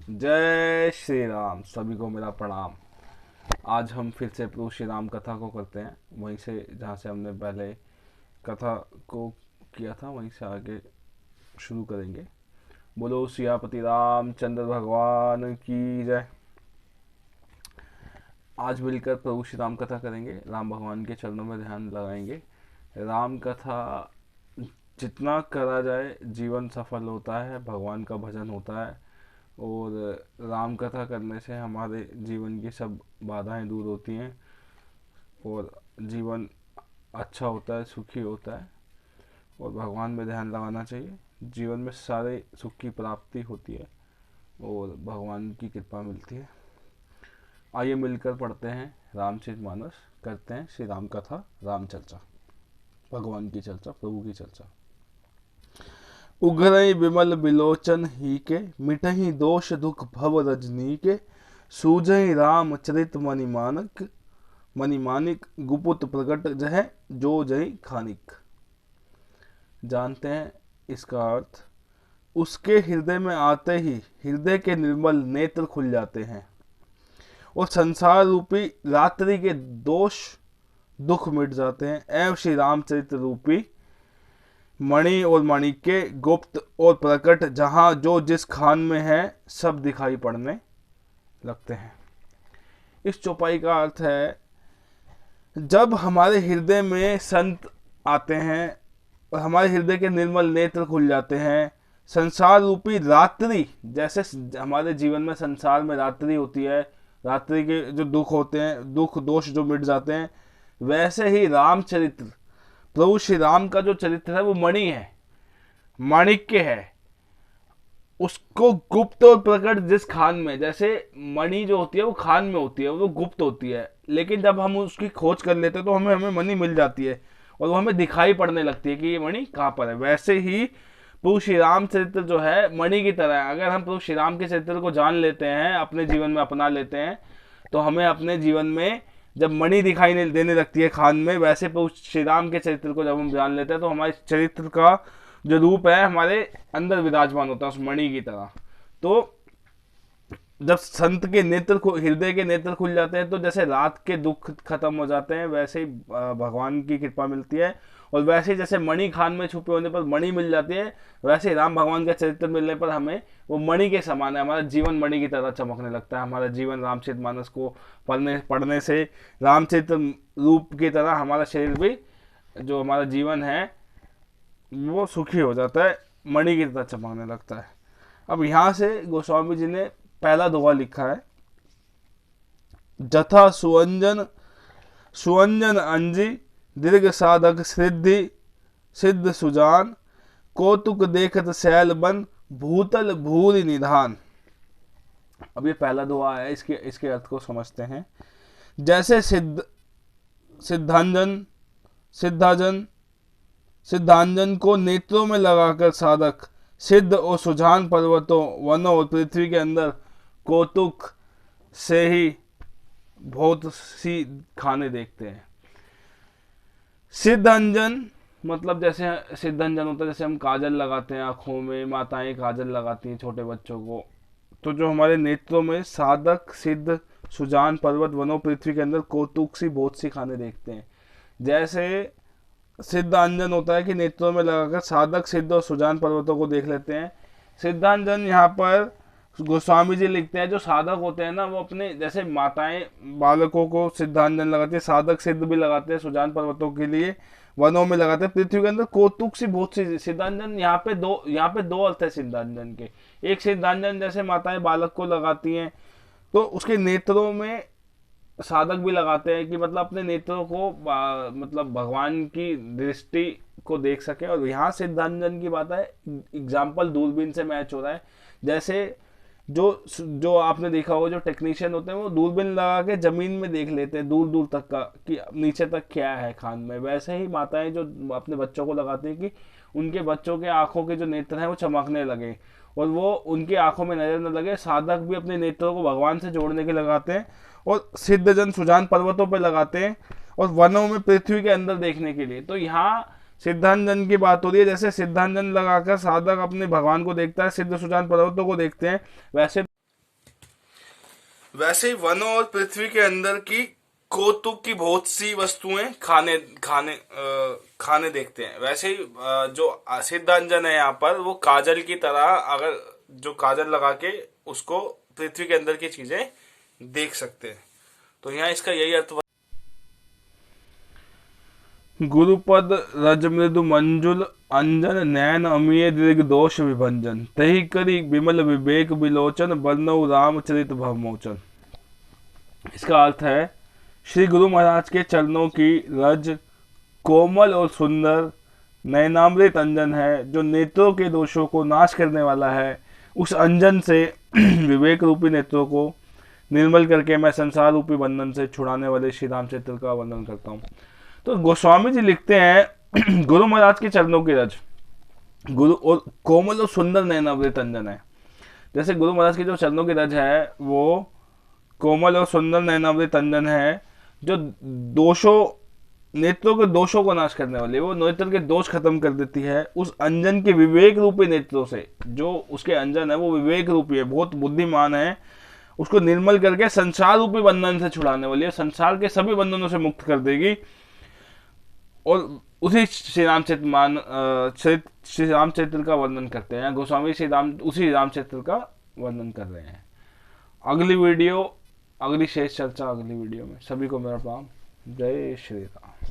जय श्री राम। सभी को मेरा प्रणाम। आज हम फिर से प्रभु श्री राम कथा को करते हैं, वहीं से जहाँ से हमने पहले कथा को किया था वहीं से आगे शुरू करेंगे। बोलो सियापति रामचंद्र भगवान की जय। आज मिलकर प्रभु श्री राम कथा करेंगे, राम भगवान के चरणों में ध्यान लगाएंगे। राम कथा जितना करा जाए जीवन सफल होता है, भगवान का भजन होता है और राम कथा करने से हमारे जीवन की सब बाधाएं दूर होती हैं और जीवन अच्छा होता है, सुखी होता है। और भगवान में ध्यान लगाना चाहिए, जीवन में सारे सुख की प्राप्ति होती है और भगवान की कृपा मिलती है। आइए मिलकर पढ़ते हैं रामचरितमानस, करते हैं श्री राम कथा, राम चर्चा, भगवान की चर्चा, प्रभु की चर्चा। उघरई विमल बिलोचन ही के, मिटही दोष दुख भव रजनी के, सूझई राम चरित मणिमानिक, गुपुत प्रगट जह जो जय खानिक। जानते हैं इसका अर्थ। उसके हृदय में आते ही हृदय के निर्मल नेत्र खुल जाते हैं और संसार रूपी रात्रि के दोष दुख मिट जाते हैं। एवं श्री रामचरित रूपी मणि और माणिक के गुप्त और प्रकट जहां जो जिस खान में है सब दिखाई पड़ने लगते हैं। इस चौपाई का अर्थ है, जब हमारे हृदय में संत आते हैं और हमारे हृदय के निर्मल नेत्र खुल जाते हैं, संसार रूपी रात्रि, जैसे हमारे जीवन में संसार में रात्रि होती है, रात्रि के जो दुख होते हैं, दुख दोष जो मिट जाते हैं, वैसे ही रामचरित्र, प्रभु श्री राम का जो चरित्र है वो मणि है, माणिक्य है। उसको गुप्त और प्रकट जिस खान में, जैसे मणि जो होती है वो खान में होती है, वो गुप्त होती है, लेकिन जब हम उसकी खोज कर लेते हैं तो हमें मणि मिल जाती है और वो हमें दिखाई पड़ने लगती है कि ये मणि कहाँ पर है। वैसे ही प्रभु श्री राम चरित्र जो है मणि की तरह है। अगर हम प्रभु श्री राम के चरित्र को जान लेते हैं, अपने जीवन में अपना लेते हैं, तो हमें अपने जीवन में जब मणि दिखाई देने लगती है खान में, वैसे प्रभु श्री राम के चरित्र को जब हम जान लेते हैं तो हमारे चरित्र का जो रूप है हमारे अंदर विराजमान होता है उस मणि की तरह। तो जब संत के नेत्र को, हृदय के नेत्र खुल जाते हैं, तो जैसे रात के दुख खत्म हो जाते हैं, वैसे ही भगवान की कृपा मिलती है। और वैसे ही जैसे मणि खान में छुपे होने पर मणि मिल जाती है, वैसे ही राम भगवान का चरित्र मिलने पर हमें वो मणि के समान है, हमारा जीवन मणि की तरह चमकने लगता है। हमारा जीवन रामचरितमानस को पढ़ने से रामचरित्र रूप की तरह हमारा शरीर भी, जो हमारा जीवन है वो सुखी हो जाता है, मणि की तरह चमकने लगता है। अब यहाँ से गोस्वामी जी ने पहला दोहा लिखा है, जथा सुअंजन अंजी, दीर्घ साधक सिद्ध सुजान, कौतुक देखत शैल बन, भूतल भूरि निधान। अब ये पहला दोहा है, इसके अर्थ को समझते हैं। जैसे सिद्धांजन को नेत्रों में लगाकर साधक सिद्ध और सुजान पर्वतों, वनों और पृथ्वी के अंदर कौतुक से ही बहुत सी खाने देखते हैं। सिद्धांजन मतलब जैसे सिद्धांजन होता है, जैसे हम काजल लगाते हैं आंखों में, माताएं काजल लगाती हैं छोटे बच्चों को। तो जो हमारे नेत्रों में साधक सिद्ध सुजान पर्वत, वनों, पृथ्वी के अंदर कौतुक सी बहुत सी खाने देखते हैं। जैसे सिद्धांजन होता है कि नेत्रों में लगाकर साधक सिद्ध और सुजान पर्वतों को देख लेते हैं। सिद्धांजन यहाँ पर गोस्वामी जी लिखते हैं, जो साधक होते हैं ना, वो अपने, जैसे माताएं बालकों को सिद्धांजन लगाते हैं, साधक सिद्ध भी लगाते हैं सुजान पर्वतों के लिए, वनों में लगाते हैं, पृथ्वी के अंदर कौतुक सी बहुत सी। सिद्धांजन यहाँ पे दो अर्थ है सिद्धांजन के। एक सिद्धांजन जैसे माताएं बालक को लगाती हैं, तो उसके नेत्रों में साधक भी लगाते हैं कि मतलब अपने नेत्रों को मतलब भगवान की दृष्टि को देख सके। और यहाँ सिद्धांजन की बात है, एग्जाम्पल दूरबीन से मैच हो रहा है। जैसे जो आपने देखा होगा, जो टेक्नीशियन होते हैं वो दूरबीन लगा के जमीन में देख लेते हैं दूर दूर तक का, कि नीचे तक क्या है खान में। वैसे ही माताएं जो अपने बच्चों को लगाती हैं कि उनके बच्चों के आंखों के जो नेत्र हैं वो चमकने लगे और वो उनकी आंखों में नजर न लगे। साधक भी अपने नेत्रों को भगवान से जोड़ने के लगाते हैं और सिद्धजन सुजान पर्वतों पर लगाते हैं और वनों में पृथ्वी के अंदर देखने के लिए। तो यहाँ सिद्धांजन की बात हो रही है, जैसे सिद्धांजन लगाकर साधक अपने भगवान को देखता है, सिद्ध सुजान पर्वतों को देखते हैं, वैसे वैसे ही वनों और पृथ्वी के अंदर की कौतुक की बहुत सी वस्तुएं खाने खाने खाने देखते हैं, वैसे ही जो सिद्ध अंजन है यहाँ पर वो काजल की तरह, अगर जो काजल लगा के उसको पृथ्वी के अंदर की चीजें देख सकते हैं। तो यहाँ इसका यही अर्थ हुआ। गुरुपद रज मृदु मंजुल अंजन नयन अमीय दीर्घ दोष विभंजन तही करी विमल विवेक विलोचन बरनऊ रामचरित भवमोचन। इसका अर्थ है श्री गुरु महाराज के चरणों की रज कोमल और सुंदर नयनामृत अंजन है, जो नेत्रों के दोषों को नाश करने वाला है। उस अंजन से विवेक रूपी नेत्रों को निर्मल करके मैं संसार रूपी बंधन से छुड़ाने वाले श्री रामचरित्र का वर्णन करता हूँ। तो गोस्वामी जी लिखते हैं गुरु महाराज के चरणों की रज गुरु और कोमल और सुंदर नयनामृत अंजन है। जैसे गुरु महाराज के जो चरणों की रज है वो कोमल और सुंदर नयनामृत अंजन है, जो दोषों नेत्रों के दोषों को नाश करने वाली है, वो नेत्र के दोष खत्म कर देती है उस अंजन के विवेक रूपी नेत्रों से। जो उसके अंजन है वो विवेक रूपी है, बहुत बुद्धिमान है, उसको निर्मल करके संसार रूपी बंधन से छुड़ाने वाली है, संसार के सभी बंधनों से मुक्त कर देगी। और उसी श्री रामचरित्र का वर्णन करते हैं गोस्वामी, उसी रामचरित्र का वर्णन कर रहे हैं। अगली शेष चर्चा अगली वीडियो में। सभी को मेरा प्रणाम। जय श्री राम।